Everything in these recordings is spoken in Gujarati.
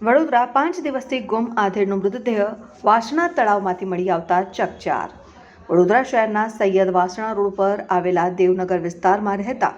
વડોદરા 5 દિવસથી ગુમ આધેડનો મૃતદેહ વાસણા તળાવમાંથી મળી આવતા ચકચાર। વડોદરા શહેરના સૈયદ વાસણા રોડ પર આવેલા દેવનગર વિસ્તારમાં રહેતા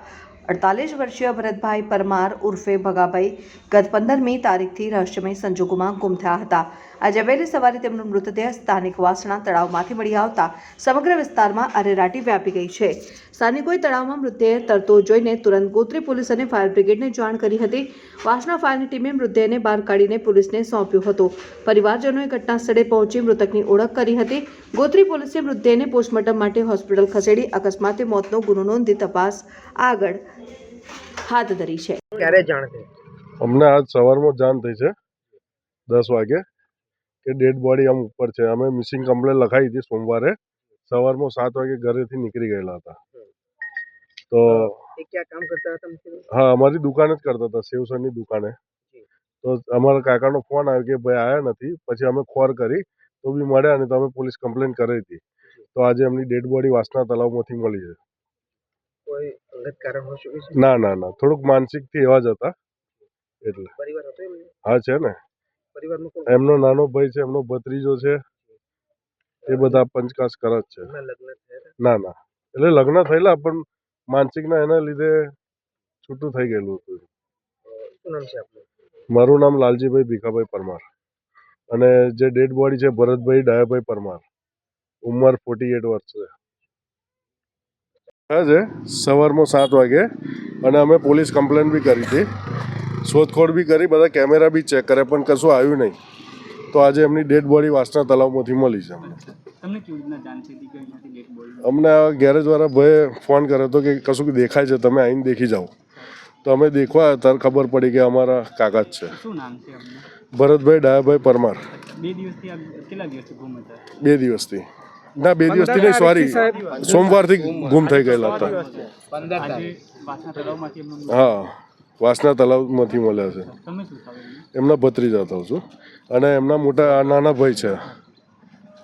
48 વર્ષીય ભરતભાઈ પરમાર ઉર્ફે ભગાભાઈ ગત 15મી તારીખથી રહસ્યમય સંજોગોમાં ગુમ થયા હતા। આજે વહેલી સવારે તેમનો મૃતદેહ સ્થાનિક વાસણા તળાવમાંથી મળી આવતા સમગ્ર વિસ્તારમાં અરેરાટી વ્યાપી ગઈ છે। સ્થાનિકોએ તળાવમાં મૃતદેહ તરતો જોઈને તુરંત ગોત્રી પોલીસ અને ફાયર બ્રિગેડને જાણ કરી હતી। વાસણા ફાયરની ટીમે મૃતદેહને બહાર કાઢીને પોલીસને સોંપ્યો હતો। પરિવારજનોએ ઘટના સ્થળે પહોંચી મૃતકની ઓળખ કરી હતી। ગોત્રી પોલીસે મૃતદેહને પોસ્ટમોર્ટમ માટે હોસ્પિટલ ખસેડી અકસ્માતે મોતનો ગુનો નોંધી તપાસ આગળ હાથ ધરી છે। ક્યારે જાણ થઈ? અમને આજ સવારમાં જાણ થઈ છે 10 વાગે કે ડેડ બોડી આમ ઉપર છે। અમે મિસિંગ કમ્પ્લેન લખાઈ હતી સોમવારે સવારમાં 7 વાગે ઘરેથી નીકળી ગયેલા હતા। તો એ ક્યાં કામ કરતા હતા? હા, અમારી દુકાન જ કરતા હતા, સેવસરની દુકાને। તો અમારા કાકાનો ફોન આવ્યો કે ભાઈ આવ્યા નથી। પછી અમે ખોર કરી તો બી મળ્યા નહીં, તો અમે પોલીસ કમ્પ્લેન કરી હતી। તો આજે એમની ડેડ બોડી વાસણા તળાવમાંથી મળી છે। કોઈ અંગત કારણ હોઈ શકે છે? ના ના ના, થોડુંક માનસિકથી એવા જ હતા એટલે। પરિવાર હતો એમને? હા છે ને, પરિવારમાં કોણ? એમનો નાનો ભાઈ છે, એમનો ભત્રીજો છે, એ બધા પંચકાશ કરે જ છે। એમના લગ્ન થયા? ના ના, એટલે લગ્ન થયેલા પણ માનસિકના એના લીધે છૂટું થઈ ગયેલું હતું। શું નામ છે આપનું? મારું નામ લાલજીભાઈ ભીખાભાઈ પરમાર અને જે ડેડ બોડી છે ભરતભાઈ ડાયાભાઈ પરમાર, ઉંમર 48 વર્ષ છે। સવારમાં 7 વાગે અને અમે પોલીસ કમ્પ્લેન બી કરી હતી, શોધખોળ બી કરી, બધા કેમેરા બી ચેક કર્યા પણ કશું આવ્યું નહીં। તો આજે એમની ડેડ બોડી વાસણા તળાવમાંથી મળી છે અમને। તમને કેવી રીતના જાણ થઈ હતી કે અહીંયાથી ડેડ બોડી? અમને ગેરેજવાળા ભાઈએ ફોન કર્યો હતો કે કશું દેખાય છે, તમે આવીને દેખી જાઓ। તો અમે દેખવા ત્યારે ખબર પડી કે અમારા કાકા જ છે। શું નામ છે એમનું? ભરતભાઈ ડાયાભાઈ પરમાર। 2 દિવસથી કેટલા દિવસથી ગુમ હતા? 2 દિવસથી ના, 2 દિવસથી નહીં, સોરી, સોમવારથી ગુમ થઈ ગયેલા હતા। આજે વાસણા તળાવમાંથી એમનું હા, વાસણા તળાવમાંથી મળ્યા છે। તમે શું થાવ? એમના ભત્રીજા થાઉં છું અને એમના નાના ભાઈ છે।